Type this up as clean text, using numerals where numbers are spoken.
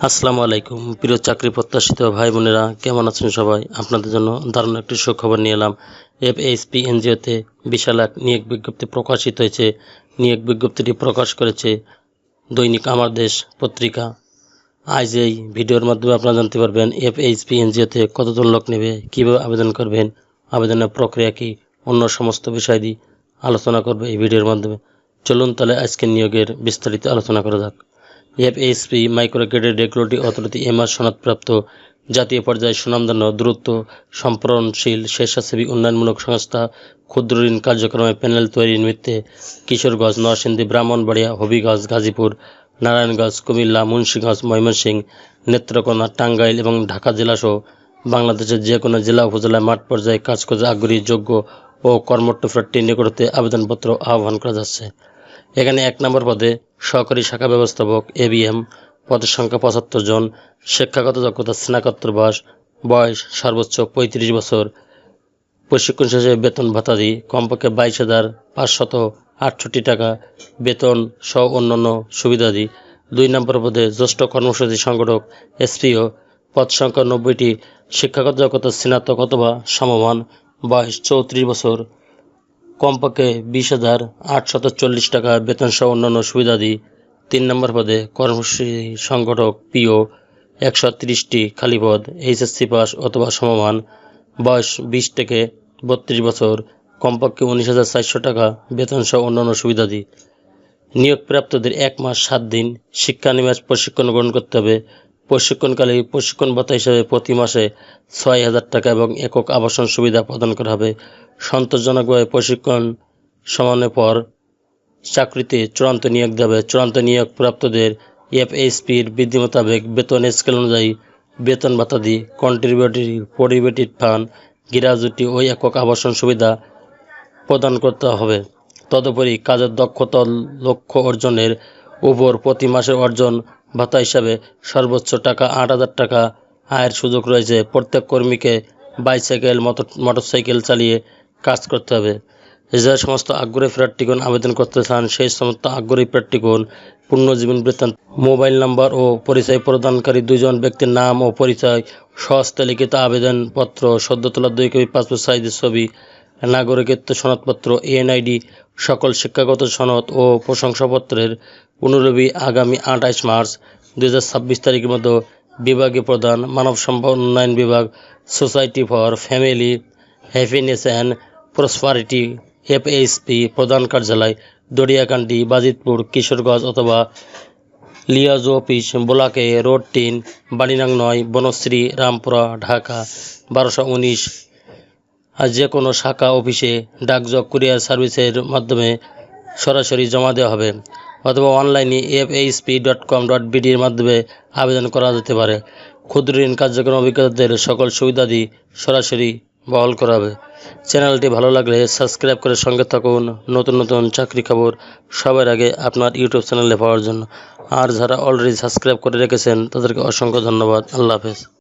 আসসালামু আলাইকুম প্রিয় চাকরি প্রত্যাশিত ভাই বোনেরা, কেমন আছেন সবাই? আপনাদের জন্য দারুণ একটি সুখবর নিয়ে এলাম। এফএইচপি এনজিওতে বিশাল এক নিয়োগ বিজ্ঞপ্তি প্রকাশিত হয়েছে। নিয়োগ বিজ্ঞপ্তিটি প্রকাশ করেছে দৈনিক আমার দেশ পত্রিকা। আজ এই ভিডিওর মাধ্যমে আপনারা জানতে পারবেন এফএইচপি এনজিওতে কতজন লোক নেবে, কীভাবে আবেদন করবেন, আবেদনের প্রক্রিয়া কী, অন্য সমস্ত বিষয়াদি আলোচনা করবে এই ভিডিওর মাধ্যমে। চলুন তাহলে আজকের নিয়োগের বিস্তারিত আলোচনা করা যাক। FHP micro credit regulatory authority MR সনদপ্রাপ্ত জাতীয় পর্যায়ে সুনামধন্য দ্রুত সম্প্রসারণশীল স্বেচ্ছাসেবী উন্নয়নমূলক সংস্থা ক্ষুদ্র ঋণ কার্যক্রমে প্যানেল তৈরির নিমিত্তে কিশোরগঞ্জ, নরসিংদী, ব্রাহ্মণবাড়িয়া, হবিগঞ্জ, গাজীপুর, নারায়ণগঞ্জ, কুমিল্লা, মুন্সিগঞ্জ, ময়মনসিংহ, নেত্রকোনা, টাঙ্গাইল এবং ঢাকা জেলাসহ বাংলাদেশের যে কোনো জেলা উপজেলায় মাঠ পর্যায়ে কাজ করতে আগ্রহী, যোগ্য ও কর্মঠ প্রার্থীর নিকটতে আবেদনপত্র আহ্বান করা যাচ্ছে। এখানে 1 নম্বর পদে সহকারী শাখা ব্যবস্থাপক এবিএম, পদের সংখ্যা 75 জন, শিক্ষাগত যোগ্যতা স্নাতকোত্তর বয়স সর্বোচ্চ 35 বছর, প্রশিক্ষণ শেষে বেতন ভাতাদি কমপক্ষে 22,568 টাকা বেতন সহ অন্যান্য সুবিধাদি। 2 নম্বর পদে জ্যেষ্ঠ কর্মসূচি সংগঠক এসপিও, পদ সংখ্যা 90টি, শিক্ষাগত যোগ্যতা স্নাতক অথবা সমমান, বয়স 34 বছর, কমপক্ষে 20,840 টাকা বেতন সহ অন্যান্য সুবিধাদি। 3 নম্বর পদে কর্মসূচি সংগঠক পিও, 130টি খালি পদ, এইচএসসি পাস অথবা সমমান, বয়স 20 থেকে 32 বছর, কমপক্ষে 19,400 টাকা বেতন সহ অন্যান্য সুবিধাদি। নিয়োগপ্রাপ্তদের 1 মাস 7 দিন শিক্ষানিবাস প্রশিক্ষণ গ্রহণ করতে হবে। প্রশিক্ষণকালে প্রশিক্ষণ ভাতা হিসেবে প্রতি মাসে 6,000 টাকা এবং একক আবাসন সুবিধা প্রদান করা হবে। সন্তোষজনকভাবে প্রশিক্ষণ সমাপনের পর চাকরিতে চূড়ান্ত নিয়োগ দেবে। চূড়ান্ত নিয়োগ প্রাপ্তদের এফএইচপির বিধি মোতাবেক বেতন স্কেল অনুযায়ী বেতন ভাতাদি, কন্ট্রিবিউটেড ফান্ড, গ্র্যাচুইটি ও একক আবাসন সুবিধা প্রদান করতে হবে। তদুপরি কাজের দক্ষতা লক্ষ্য অর্জনের উপর প্রতি মাসে অর্জন ভাতা হিসাবে সর্বোচ্চ টাকা 8,000 টাকা আয়ের সুযোগ রয়েছে। প্রত্যেক কর্মীকে বাইসাইকেল, মোটরসাইকেল চালিয়ে কাজ করতে হবে। যে সমস্ত আগ্রহী প্রার্থীগণ আবেদন করতে চান সেই সমস্ত আগ্রহী প্রার্থীগণ পূর্ণজীবন বৃত্তান্ত, মোবাইল নাম্বার ও পরিচয় প্রদানকারী 2 জন ব্যক্তির নাম ও পরিচয়, সহস্তে লিখিত আবেদনপত্র, সদ্য তোলা 2 কপি পাসপোর্ট সাইজের ছবি, নাগরিকত্ব সনদপত্র, এনআইডি, সকল শিক্ষাগত সনদ ও প্রশংসাপত্রের অনুলিপি আগামী 28 মার্চ 2026 তারিখের মধ্যে বিভাগে প্রদান। মানব সম্পদ উন্নয়ন বিভাগ, society for family happiness and prosperity, FHP, প্রধান কার্যালয় দরিয়াকান্দি, বাজিতপুর, কিশোরগঞ্জ অথবা লিয়াজো অফিস, বোলাকে রোড 3, বাণীনাং 9, বনশ্রী, রামপুরা, ঢাকা 1219। আর যে কোনো শাখা অফিসে ডাকযোগ কুরিয়ার সার্ভিসের মাধ্যমে সরাসরি জমা দেওয়া হবে অথবা অনলাইনে fhp.com.bd এর মাধ্যমে আবেদন করা যেতে পারে। ক্ষুদ্র ঋণ কার্যক্রম অভিজ্ঞতাদের সকল সুবিধাদি সরাসরি বহাল করা হবে। চ্যানেলটি ভালো লাগলে সাবস্ক্রাইব করে সঙ্গে থাকুন নতুন নতুন চাকরি খবর সবার আগে আপনার ইউটিউব চ্যানেলে পাওয়ার জন্য। আর যারা অলরেডি সাবস্ক্রাইব করে রেখেছেন তাদেরকে অসংখ্য ধন্যবাদ। আল্লাহ হাফেজ।